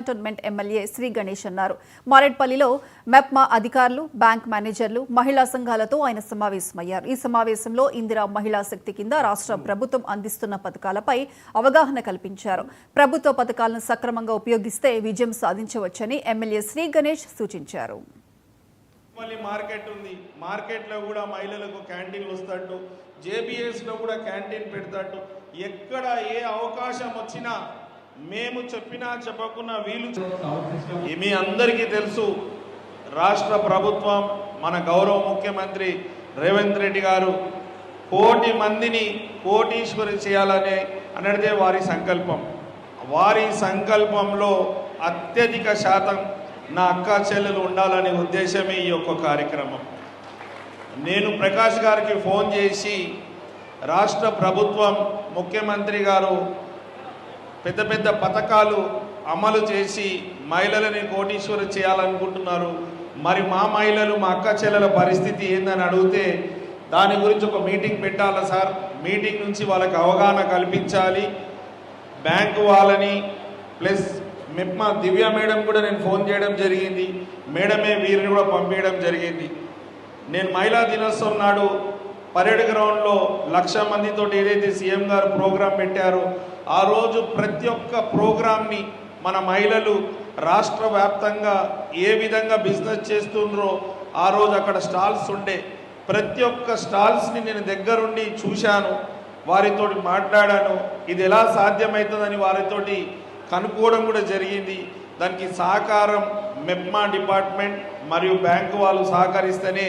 Cantonment MLA Shri Ganesh అన్నారు. మారేడ్పల్లిలో మెప్మా అధికారులు, bank మేనేజర్లు, మహిళా సంఘాలతో ఆయన సమావేశమయ్యారు. ఈ సమావేశంలో ఇందిరా మహిళా శక్తి కింద రాష్ట్ర ప్రభుత్వం అందిస్తున్న పథకాలపై అవగాహన కల్పించారు. ప్రభుత్వ పథకాలను సక్రమంగా ఉపయోగిస్తే విజయం సాధించవచ్చని ఎమ్మెల్యే శ్రీ గణేష్ సూచించారు. మార్కెట్లో కూడా మహిళలకు క్యాంటీన్లు వస్తాడు, జేబీఎస్లో కూడా క్యాంటీన్ పెడతాడు. ఎక్కడ ఏ అవకాశం వచ్చినా మేము చెప్పినా చెప్పకున్నా వీలు. మీ అందరికీ తెలుసు, రాష్ట్ర ప్రభుత్వం మన గౌరవ ముఖ్యమంత్రి రేవంత్ రెడ్డి గారు కోటి మందిని కోటీశ్వరి చేయాలనే అనేది వారి సంకల్పం. వారి సంకల్పంలో అత్యధిక శాతం నా అక్క చెల్లెలు ఉండాలనే ఉద్దేశమే ఈ యొక్క కార్యక్రమం. నేను ప్రకాష్ గారికి ఫోన్ చేసి రాష్ట్ర ప్రభుత్వం ముఖ్యమంత్రి గారు పెద్ద పెద్ద పథకాలు అమలు చేసి మహిళలని కోటీశ్వరి చేయాలనుకుంటున్నారు, మరి మా మహిళలు మా అక్క చెల్లెల పరిస్థితి ఏందని అడిగితే దాని గురించి ఒక మీటింగ్ పెట్టాలా సార్, మీటింగ్ నుంచి వాళ్ళకి అవగాహన కల్పించాలి. బ్యాంకు వాళ్ళని ప్లస్ మెప్మా దివ్య మేడం కూడా నేను ఫోన్ చేయడం జరిగింది, మేడమే వీరిని కూడా పంపించడం జరిగింది. నేను మహిళా దినోత్సవం నాడు పరేడ్ గ్రౌండ్లో 1,00,000 మందితో ఏదైతే సీఎం గారు ప్రోగ్రాం పెట్టారో ఆ రోజు ప్రతి ఒక్క ప్రోగ్రాంని మన మహిళలు రాష్ట్ర వ్యాప్తంగా ఏ విధంగా బిజినెస్ చేస్తుండ్రో ఆ రోజు అక్కడ స్టాల్స్ ఉండే ప్రతి ఒక్క స్టాల్స్ని నేను దగ్గరుండి చూశాను, వారితో మాట్లాడాను. ఇది ఎలా సాధ్యమవుతుందని వారితోటి కనుక్కోవడం కూడా జరిగింది. దానికి సహకారం మెప్మా డిపార్ట్మెంట్ మరియు బ్యాంకు వాళ్ళు సహకరిస్తేనే